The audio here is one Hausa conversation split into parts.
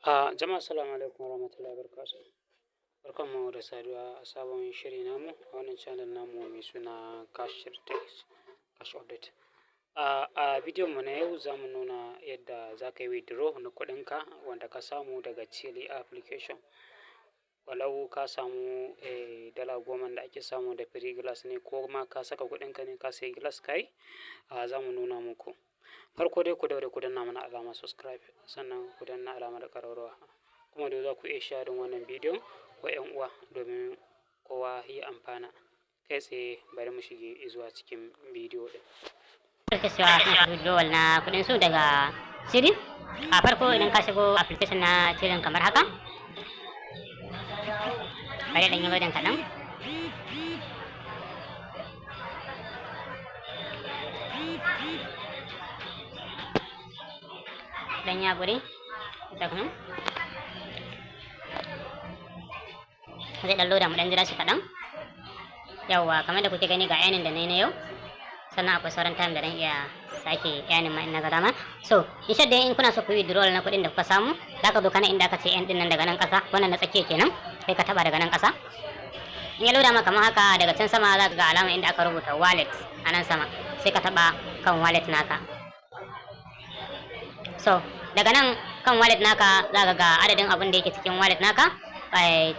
Jama'a assalamu alaikum warahmatullahi wabarakatuh. Barkanmu da saduwa a sabon shiri namu a wannan channel namu mai suna Cash Update. A bidiyon mu na yau za mu nuna yadda za ka yi withdraw na kuɗinka wanda ka samu daga Cheelee application. Walau ka samu dala 10 da ake samu da free glass ne ko ma ka saka kuɗinka ne ka sayi glass kai, za mu nuna muku. Farko dai ku daure ku danna mana alamar subscribe, sannan ku danna alamar ƙararrawa, kuma dai za ku iya sharing wannan bidiyon wa 'yan uwa domin kowa ya amfana. Kai tsaye bari mu shige zuwa cikin bidiyo din. Cewa withdrawal na kuɗin su daga Cheelee. A farko idan ka shigo application na Cheelee kamar haka, bari dan yi loading kaɗan. Dan ya guri ita kuma zai dan loda mu dan jira shi kaɗan. Yawwa, kamar da kuke gani ga yanin da na yau, sannan akwai sauran time da dan iya sake yanin ma in na ga dama. So insha Allah in kuna so ku yi withdrawal na kuɗin da kuka samu, za ka zo kana inda aka ce yan din nan daga nan ƙasa, wannan na tsakiya kenan, sai ka taba daga nan ƙasa. In ya loda ma kamar haka, daga can sama za ka ga alama inda aka rubuta wallet a nan sama, sai ka taba kan wallet naka. So daga nan kan wallet naka za ka ga adadin abin da yake cikin wallet naka,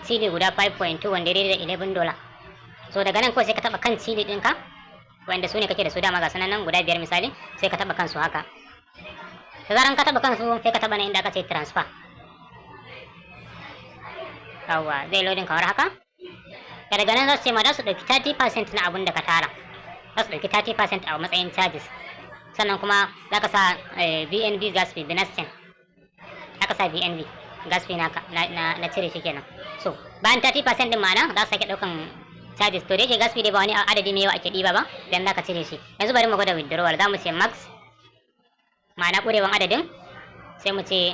Cheelee guda 5.2 wanda daidai da $11. So daga nan kawai sai ka taba kan Cheelee ɗinka, wanda su ne kake da su dama ga sanan nan guda 5 misali, sai ka taba kansu haka. Da zaran ka taba kansu sai ka taba nan inda aka ce transfer. Yawwa, zai loading kamar haka. Daga nan za su ce ma za su ɗauki 30% na abin da ka tara, za su ɗauki 30% a matsayin charges. Sannan kuma za ka sa BNB gas fee binastin, za ka sa BNB gas fee naka na cire shi kenan. So bayan 30% din ma'ana za su sake ɗaukan charges. To da yake gas fee dai ba wani adadi mai yawa ake ɗiba ba, dan za ka cire shi. Yanzu bari mu gwada withdrawal. Za mu ce max, ma'ana ƙurewan adadin, sai mu ce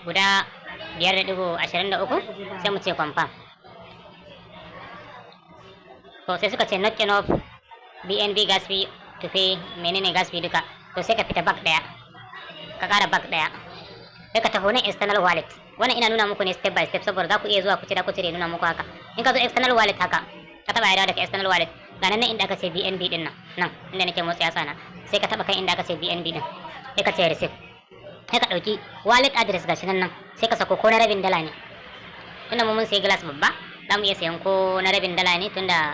guda 5.23, sai mu ce confirm. To sai suka ce not enough BNB gas fee to pay menene gas fee duka. To sai ka fita back daya, ka kara back daya, sai ka tafi wani external wallet. Wannan ina nuna muku ne step by step saboda za ku iya zuwa ku cire nuna muku haka. In ka zo external wallet haka, ka taba ya dawo daga external wallet, ga nan inda aka ce BNB din nan inda nake motsi yatsa na, sai ka taba kan inda aka ce BNB din, sai ka ce receive, sai ka dauki wallet address gashi nan, sai ka sako ko na rabin dala ne. Tunda mun sai glass babba, za mu iya sayan ko na rabin dala ne tunda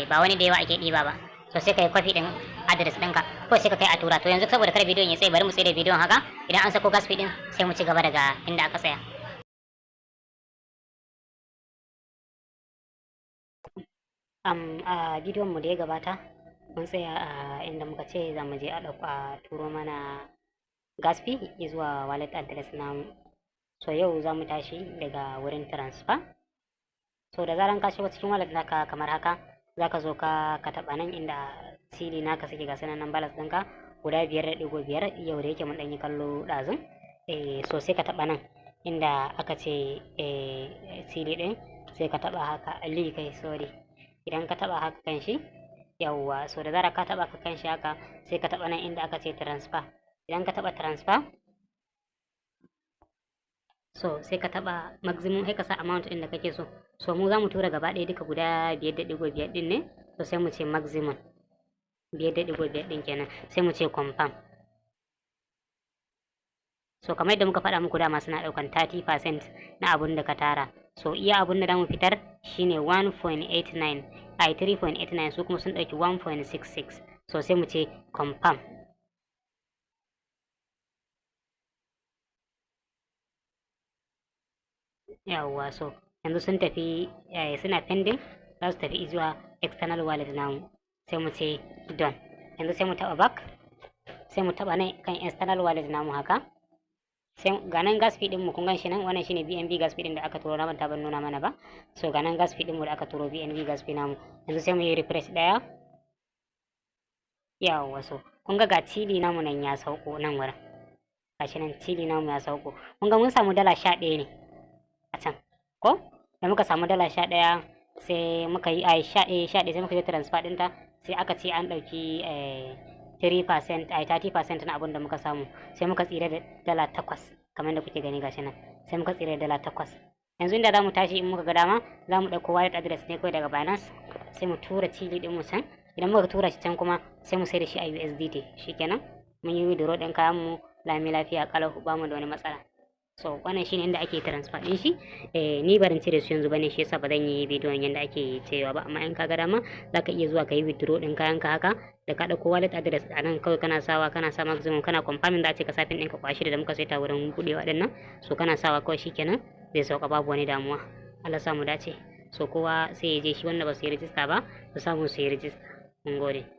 ba wani da yawa ake ɗiba ba. So sai ka yi kwafi ɗin address ɗinka, ko sai ka kai a tura. To yanzu saboda kar bidiyon ya tsaye, bari mu tsaye da bidiyon haka. Idan an sako gas fee ɗin sai mu ci gaba daga inda aka tsaya. A bidiyon mu da ya gabata mun tsaya a inda muka ce za mu je a turo mana gas fee zuwa wallet address namu. So yau za mu tashi daga wurin transfer. So da zaran ka shigo cikin wallet naka kamar haka, za ka zo ka taɓa nan inda Cheelee naka suke ga sanan nan balance ɗinka guda 5.5 yau da yake mun ɗan yi kallo ɗazun. So sai ka taɓa nan inda aka ce Cheelee ɗin, sai ka taɓa haka kai sorry. Idan ka taɓa haka kan shi, yawwa, so da zarar ka taɓa ka kan shi haka, sai ka taɓa nan inda aka ce transfer. Idan ka taɓa transfer, so sai ka taba maximum, sai ka sa amount din da kake so. So mu za mu tura gaba ɗaya duka guda 5.5 din ne, so sai mu ce maximum 5.5 din kenan, sai mu ce confirm. So kamar yadda muka faɗa muku dama suna ɗaukan 30% na abun da ka tara. So iya abun da mu fitar shine 1.89, 3.89, su kuma sun ɗauki 1.66. So sai mu ce confirm. Yawwa, so yanzu sun tafi, suna pending, za su tafi zuwa external wallet namu, sai mu ce done. Yanzu sai mu taba back, sai mu taba nan kan external wallet namu haka, sai ga nan gas fee din mu kun gan shi nan, wannan shine BNB gas fee din da aka turo, na ban taɓa nuna mana ba. So ga nan gas fee din mu da aka turo, BNB gas fee namu. Yanzu sai mu yi refresh daya. Yawwa, so kun ga Cheelee namu nan ya sauko nan wurin, gashi nan Cheelee namu ya sauko. Kun ga mun samu dala 11 ne a can, ko da muka samu dala 11 sai muka yi 11 sai muka yi transfer ɗinta, sai aka ce an ɗauki 30% na abin da muka samu, sai muka tsira da dala 8 kamar da kuke gani gashi nan. sai muka tsira dala 8. Yanzu inda zamu tashi in muka ga dama zamu dauko wallet address ne kawai daga Binance sai mu tura Cheelee din mu can. Idan muka tura shi can kuma sai mu sai da shi a USDT, shikenan mun yi withdraw din kayan mu lami lafiya kalau ba mu da wani matsala. So wannan shine inda ake transfer din shi. Ni barin cire su yanzu bane, shi yasa ba zan yi bidiyon yanda ake cirewa ba, amma in ka ga dama zaka iya zuwa ka yi withdraw din kayan ka haka da ka dauko wallet address a nan kawai kana sawa, kana sa maximum, kana confirming da a ce ka safin ɗinka kwashi da muka saita wurin budewa din nan. So kana sawa kawai shikenan zai sauka babu wani damuwa. Allah samu dace. So kowa sai ya je shi wanda ba su yi rijista ba su samu su yi rijista. Mun gode.